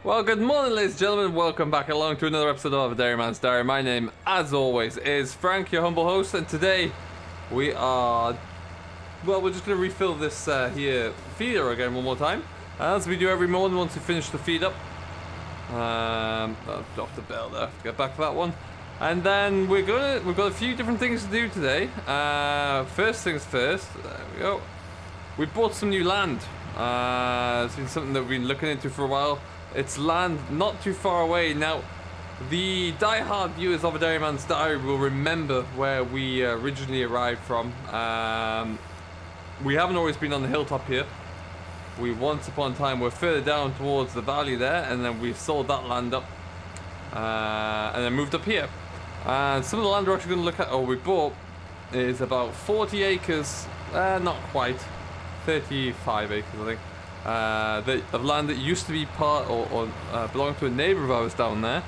Well, good morning, ladies and gentlemen. Welcome back along to another episode of Dairyman's Diary. My name, as always, is Frank, your humble host, and today we are... well, we're just going to refill this here feeder again one more time, as we do every morning once we finish the feed up. I'll drop the bell there to get back to that one. And then we've got a few different things to do today. First things first, there we go. We bought some new land. It's been something that we've been looking into for a while. It's land not too far away. Now, the die-hard viewers of a Dairyman's Diary will remember where we originally arrived from. We haven't always been on the hilltop here. We once upon a time were further down towards the valley there, and then we sold that land up, and then moved up here. And some of the land we're actually going to look at, we bought, is about 40 acres, not quite, 35 acres I think. Of land that used to be part or belonged to a neighbour of ours down there,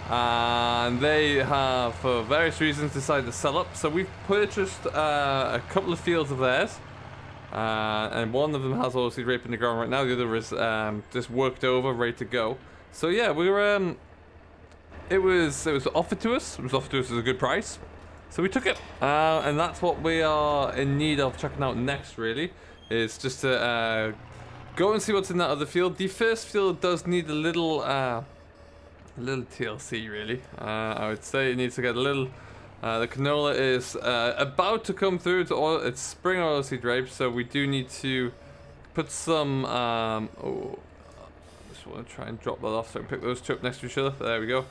and they have, for various reasons, decided to sell up. So we've purchased a couple of fields of theirs, and one of them has oilseed rape in the ground right now. The other is just worked over, ready to go. So yeah, we were. It was offered to us. It was offered to us at a good price, so we took it, and that's what we are in need of checking out next. Really, is just to. Go and see what's in that other field. The first field does need a little TLC, really. I would say it needs to get a little. The canola is about to come through to oil. It's spring oilseed rape, so we do need to put some. I just want to try and drop that off so I can pick those two up next to each other. There we go.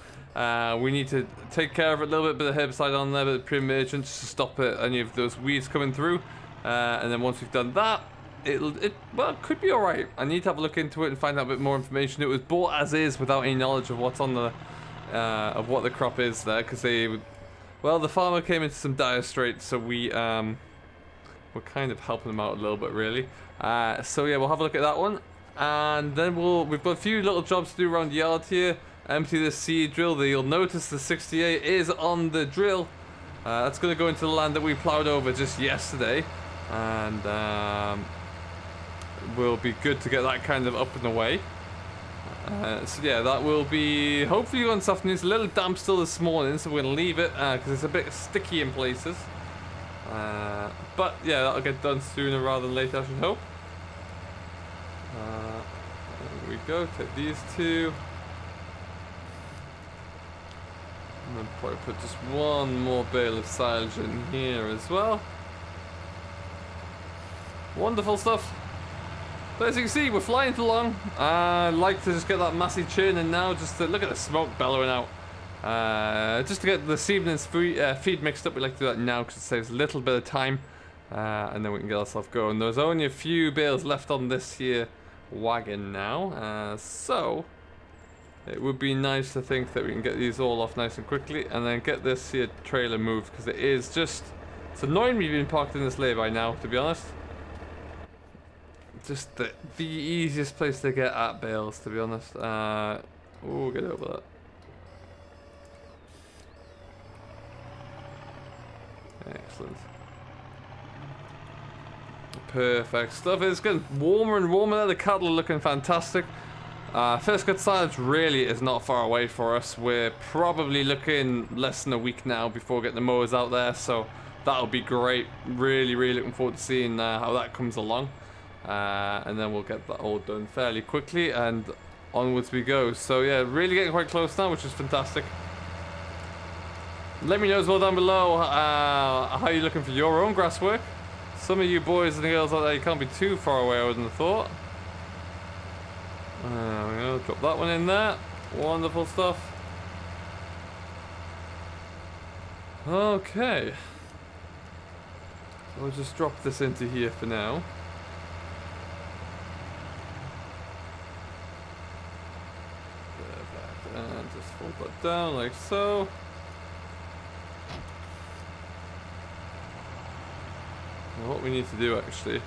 We need to take care of it a little bit of herbicide on there, but the pre-emergent just to stop any of those weeds coming through. And then once we've done that. It could be alright. I need to have a look into it and find out a bit more information. It was bought as is without any knowledge of what's on the of what the crop is there, because the farmer came into some dire straits, so we're kind of helping them out a little bit, really. So yeah, we'll have a look at that one, and then we've got a few little jobs to do around the yard here. Empty the seed drill. You'll notice the 68 is on the drill. That's going to go into the land that we plowed over just yesterday, and will be good to get that kind of up and away. So yeah, that will be hopefully on this afternoon. It's a little damp still this morning, so we're going to leave it because it's a bit sticky in places. But yeah, that'll get done sooner rather than later, I should hope. There we go, take these two. And then probably put just one more bale of silage in here as well. Wonderful stuff. But as you can see, we're flying along. I'd like to just get that massive churning now, just to look at the smoke bellowing out. Just to get this evening's feed mixed up, we like to do that now because it saves a little bit of time. And then we can get ourselves going. There's only a few bales left on this here wagon now. So it would be nice to think that we can get these all off nice and quickly. And then get this here trailer moved, because it is just... it's annoying me being parked in this lay-by now, to be honest. Just the easiest place to get at bales, to be honest. Oh, get over that. Excellent. Perfect stuff. It's getting warmer and warmer there. The cattle are looking fantastic. First cut silage really is not far away for us. We're probably looking less than a week now before getting the mowers out there, so that'll be great. Really, really looking forward to seeing how that comes along. And then we'll get that all done fairly quickly, and onwards we go. So yeah, really getting quite close now, which is fantastic. Let me know as well down below how you're looking for your own grass work. Some of you boys and girls out there, you can't be too far away, I wouldn't have thought. There we go, drop that one in there. Wonderful stuff. Okay. We'll just drop this into here for now. And just fold that down like so. Now what we need to do actually,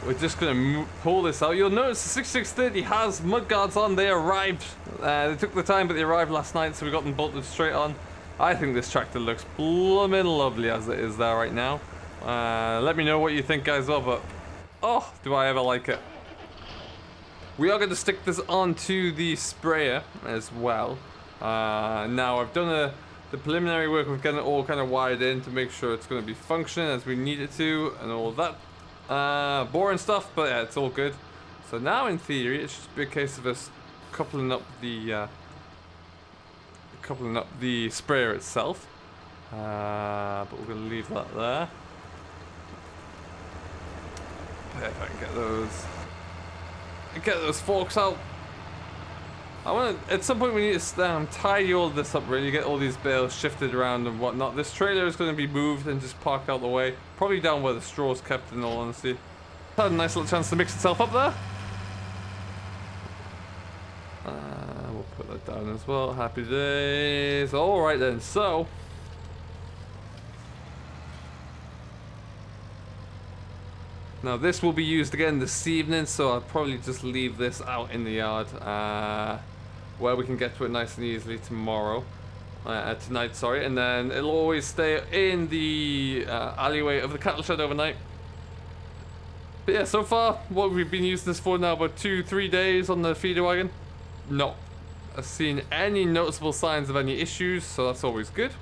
we're just going to pull this out. You'll notice the 6630 has mud guards on. They arrived. They took the time, but they arrived last night, so we got them bolted straight on. I think this tractor looks blooming lovely as it is there right now. Let me know what you think, guys. Well, but oh, do I ever like it. We are going to stick this onto the sprayer as well. Now I've done the preliminary work of getting it all kind of wired in to make sure it's going to be functioning as we need it to, and all that boring stuff, but yeah, it's all good. So now in theory it should be a case of us coupling up the sprayer itself, but we're going to leave that there. If I can get those forks out. I want to, at some point we need to tidy all this up, really, get all these bales shifted around and whatnot. This trailer is going to be moved and just parked out the way, probably down where the straw's kept, in all honesty. Had a nice little chance to mix itself up there. We'll put that down as well. Happy days. Alright then, so now this will be used again this evening, so I'll probably just leave this out in the yard where we can get to it nice and easily tomorrow, tonight, sorry, and then it'll always stay in the alleyway of the cattle shed overnight. But yeah, so far, what we've been using this for now, about 2-3 days on the feeder wagon, not seen any noticeable signs of any issues, so that's always good.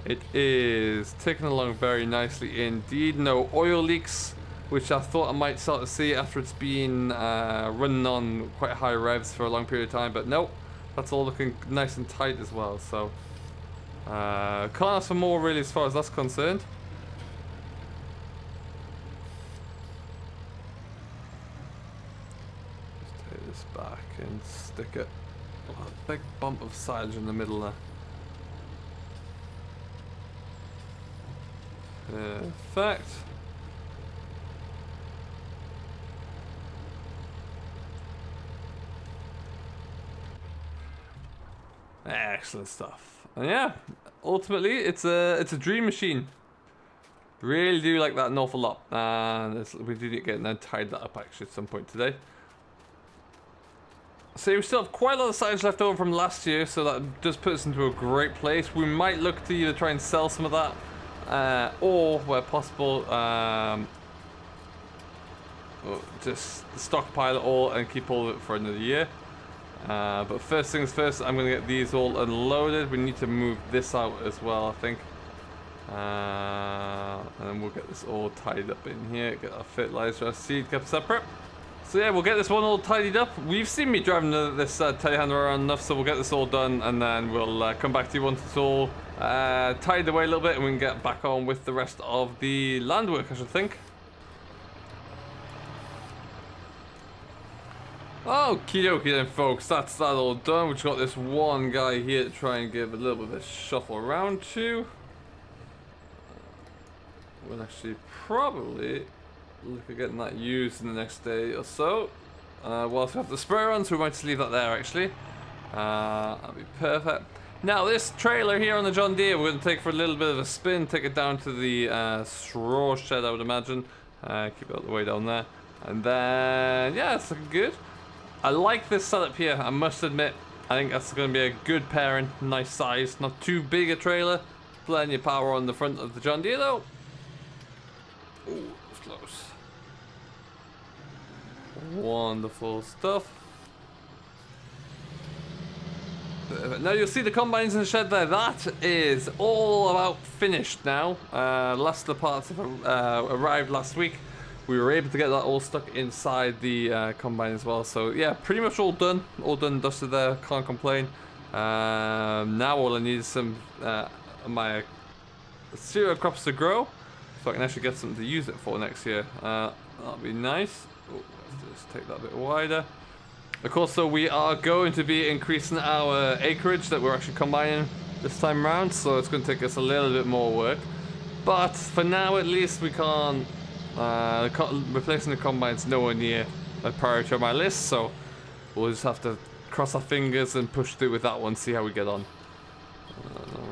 It is ticking along very nicely indeed. No oil leaks, which I thought I might start to see after it's been running on quite high revs for a long period of time, but nope, that's all looking nice and tight as well. So can't ask for more really as far as that's concerned. Just take this back and stick it. Oh, a big bump of silage in the middle there. Perfect. Excellent stuff. And yeah, ultimately it's a dream machine. Really do like that an awful lot. And we do need to get and tied that up actually at some point today. So we still have quite a lot of silage left over from last year, so that does put us into a great place. We might look to either try and sell some of that, or where possible, just stockpile it all and keep all of it for another year. But first things first, I'm going to get these all unloaded. We need to move this out as well, I think. And then we'll get this all tied up in here, get our fertilizer, our seed kept separate. So yeah, we'll get this one all tidied up. We've seen me driving this telehandler around enough, so we'll get this all done, and then we'll come back to you once it's all tied away a little bit, and we can get back on with the rest of the land work, I should think. Okie dokie then, folks, that's that all done. We've got this one guy here to try and give a little bit of a shuffle around to. We'll actually probably look at getting that used in the next day or so. Whilst we have the sprayer on, so we might just leave that there actually. That'll be perfect. Now this trailer here on the John Deere, we're going to take for a little bit of a spin, take it down to the straw shed, I would imagine. Keep it all the way down there. And then, yeah, it's looking good. I like this setup here, I must admit. I think that's going to be a good pairing, nice size, not too big a trailer. Plenty of power on the front of the John Deere though. Ooh, it's close. Wonderful stuff. Now you'll see the combines in the shed there. That is all about finished now. Last of the parts have arrived last week. We were able to get that all stuck inside the combine as well. So yeah, pretty much all done and dusted there. Can't complain. Now all I need is some my cereal crops to grow, so I can actually get something to use it for next year. That'll be nice. Oh, let's just take that a bit wider. Of course, so we are going to be increasing our acreage that we're actually combining this time around, so it's going to take us a little bit more work. But for now, at least, we can't. Replacing the combine's nowhere near a priority on my list, so we'll just have to cross our fingers and push through with that one, see how we get on.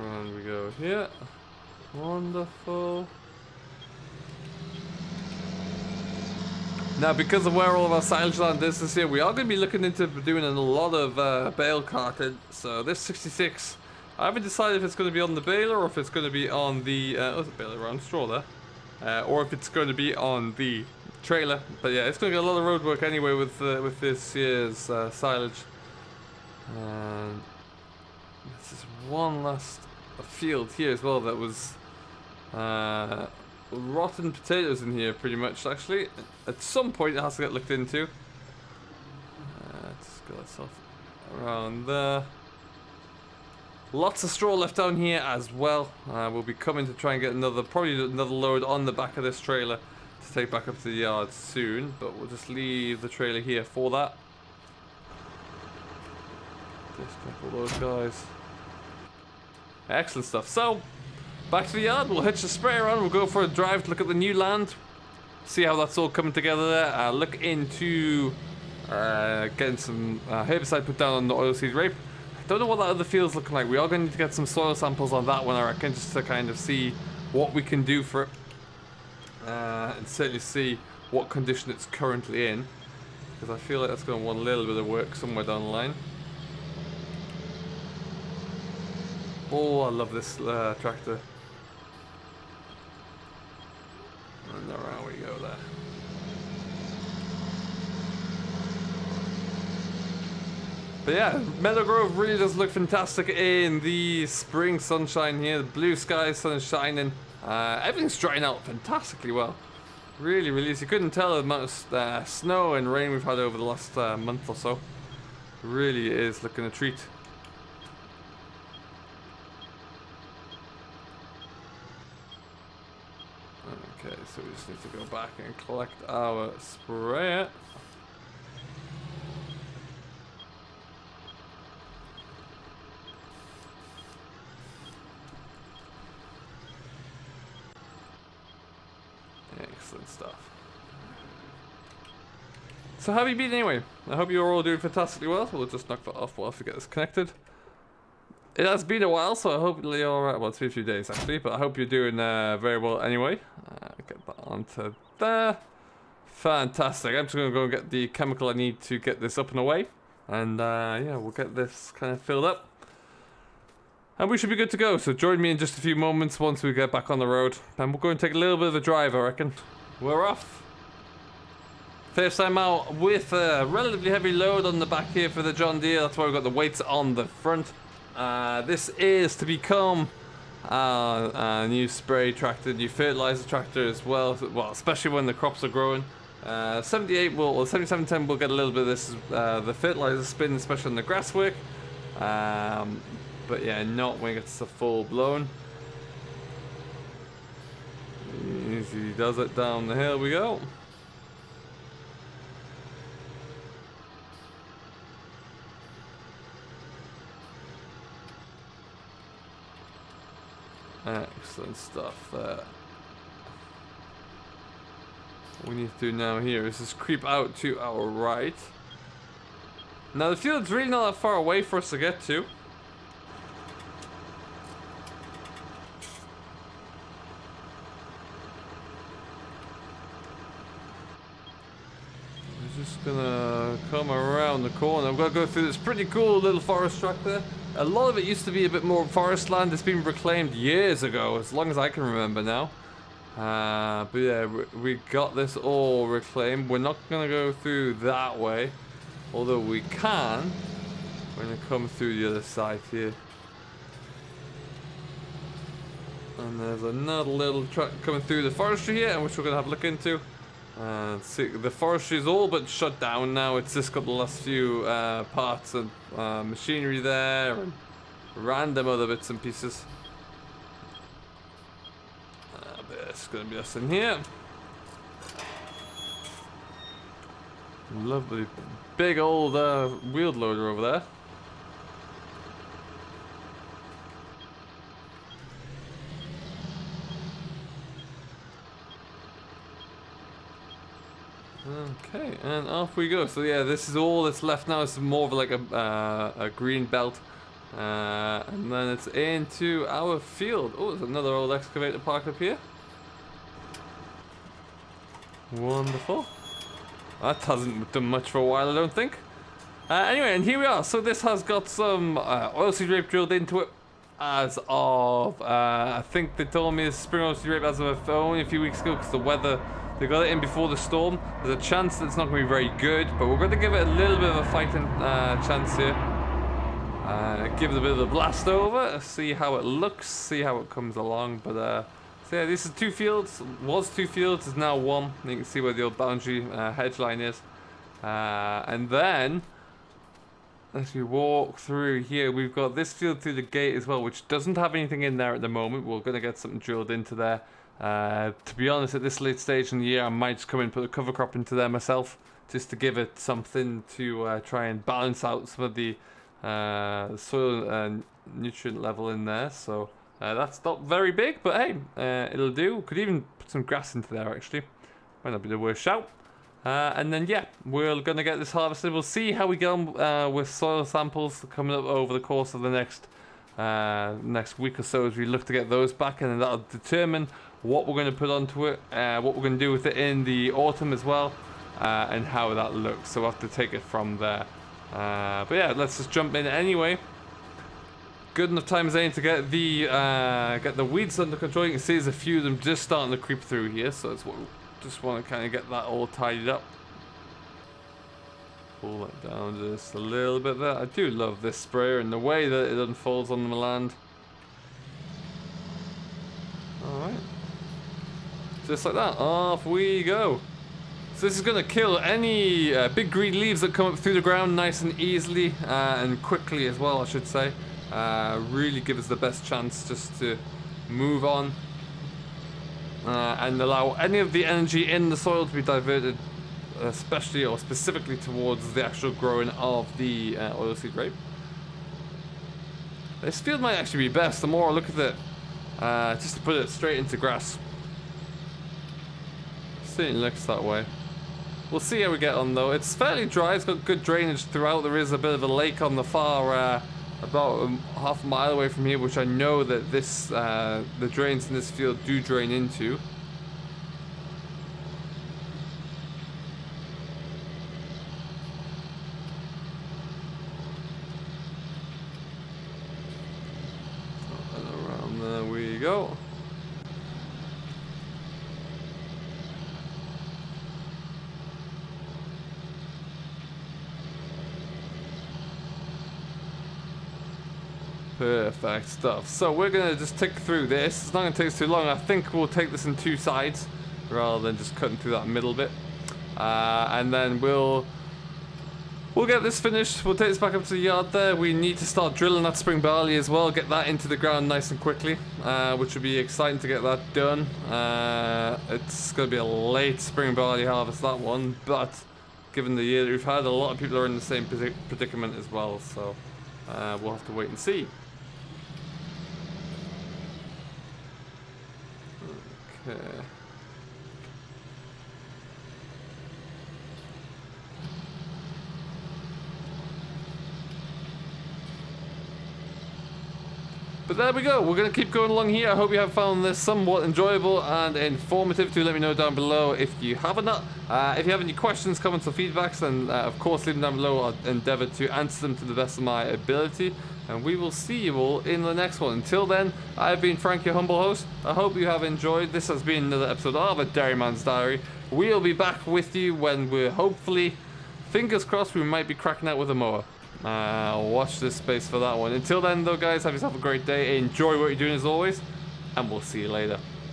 Around we go here. Wonderful. Now, because of where all of our silage land is this year, we are going to be looking into doing a lot of bale carting. So this 66, I haven't decided if it's going to be on the baler or if it's going to be on the, oh, there's a baler around straw there. Or if it's going to be on the trailer. But yeah, it's going to get a lot of road work anyway with this year's silage. And this is one last field here as well that was rotten potatoes in here pretty much actually. At some point it has to get looked into. Just get ourselves around there. Lots of straw left down here as well. We'll be coming to try and get probably another load on the back of this trailer to take back up to the yard soon, but we'll just leave the trailer here for that. Disconnect all those guys. Excellent stuff. So, back to the yard, we'll hitch the sprayer on, we'll go for a drive to look at the new land, see how that's all coming together there, look into getting some herbicide put down on the oilseed rape. Don't know what that other field's looking like. We are going to need to get some soil samples on that one, I reckon, just to kind of see what we can do for it. And certainly see what condition it's currently in. Because I feel like that's going to want a little bit of work somewhere down the line. Oh, I love this tractor. And around we go there. But yeah, Meadow Grove really does look fantastic in the spring sunshine here. The blue sky, sun is shining. Everything's drying out fantastically well. Really, really is. You couldn't tell the amount of snow and rain we've had over the last month or so. Really is looking a treat. Okay, so we just need to go back and collect our sprayer. Excellent stuff. So how have you been anyway? I hope you're all doing fantastically well. We'll just knock that off while I get this connected. It has been a while, so I hope you're alright. Well, it's been a few days actually, but I hope you're doing very well anyway. Get that onto there. Fantastic. I'm just going to go and get the chemical I need to get this up and away. And yeah, we'll get this kind of filled up. And we should be good to go, so join me in just a few moments once we get back on the road. And we'll go and take a little bit of a drive, I reckon. We're off. First time out with a relatively heavy load on the back here for the John Deere. That's why we've got the weights on the front. This is to become a new spray tractor, new fertilizer tractor as well. Well, especially when the crops are growing. 7710 will get a little bit of this, the fertilizer spin, especially on the grass work. But yeah, not when it gets to full blown. Easy does it down the hill we go. Excellent stuff there. What we need to do now here is just creep out to our right. Now the field's really not that far away for us to get to. Just gonna come around the corner. I've got to go through this pretty cool little forest track there. A lot of it used to be a bit more forest land. It's been reclaimed years ago, as long as I can remember now. But yeah, we got this all reclaimed. We're not gonna go through that way, although we can. We're gonna come through the other side here. And there's another little track coming through the forestry here, which we're gonna have a look into. See, the forestry is all but shut down now. It's just got the last few parts of machinery there and random other bits and pieces. There's going to be us in here. Lovely big old wheeled loader over there. Okay, and off we go. So yeah, this is all that's left now. It's more of like a green belt, and then it's into our field. Oh, there's another old excavator parked up here. Wonderful. That hasn't done much for a while, I don't think. Anyway, and here we are. So this has got some oilseed rape drilled into it as of I think they told me it's spring oilseed rape as of only a few weeks ago because the weather They got it in before the storm. There's a chance that it's not going to be very good, but we're going to give it a little bit of a fighting chance here. Give it a bit of a blast over, see how it looks, see how it comes along. But so yeah, this is 2 fields. Was 2 fields, is now 1. You can see where the old boundary hedge line is. And then as we walk through here, we've got this field through the gate as well, which doesn't have anything in there at the moment. We're going to get something drilled into there. To be honest, at this late stage in the year, I might just come and put a cover crop into there myself, just to give it something to try and balance out some of the soil and nutrient level in there. So that's not very big, but hey, it'll do. Could even put some grass into there actually. Might not be the worst shout. And then yeah, we're gonna get this harvested. We'll see how we get on with soil samples coming up over the course of the next week or so as we look to get those back, and then that'll determine what we're going to put onto it, what we're going to do with it in the autumn as well, and how that looks. So we'll have to take it from there. But yeah, let's just jump in anyway. Good enough time as any to get the weeds under control. You can see there's a few of them just starting to creep through here, so it's what just want to kind of get that all tidied up. Pull that down just a little bit there. I do love this sprayer and the way that it unfolds on the land. Alright. Just like that, off we go. So this is going to kill any big green leaves that come up through the ground nice and easily and quickly as well, I should say. Really give us the best chance just to move on and allow any of the energy in the soil to be diverted, especially or specifically towards the actual growing of the oilseed rape. This field might actually be best the more I look at it, just to put it straight into grass. Certainly looks that way. We'll see how we get on though. It's fairly dry, it's got good drainage throughout. There is a bit of a lake on the far, about half a mile away from here, which I know that this, the drains in this field do drain into. And around there we go. Perfect stuff. So we're going to just tick through this. It's not going to take us too long. I think we'll take this in 2 sides rather than just cutting through that middle bit. And then we'll get this finished. We'll take this back up to the yard there. We need to start drilling that spring barley as well. Get that into the ground nice and quickly, which would be exciting to get that done. It's going to be a late spring barley harvest, that one. But given the year that we've had, a lot of people are in the same predicament as well. So we'll have to wait and see. Okay. But there we go. We're going to keep going along here. I hope you have found this somewhat enjoyable and informative. Do let me know down below if you have or not. If you have any questions, comments or feedbacks, then of course leave them down below. I'll endeavour to answer them to the best of my ability. And we will see you all in the next one. Until then, I've been Frank, your humble host. I hope you have enjoyed. This has been another episode of A Dairyman's Diary. We'll be back with you when we're hopefully, fingers crossed, we might be cracking out with a mower. Watch this space for that one. Until then though guys, have yourself a great day. Enjoy what you're doing as always, and we'll see you later.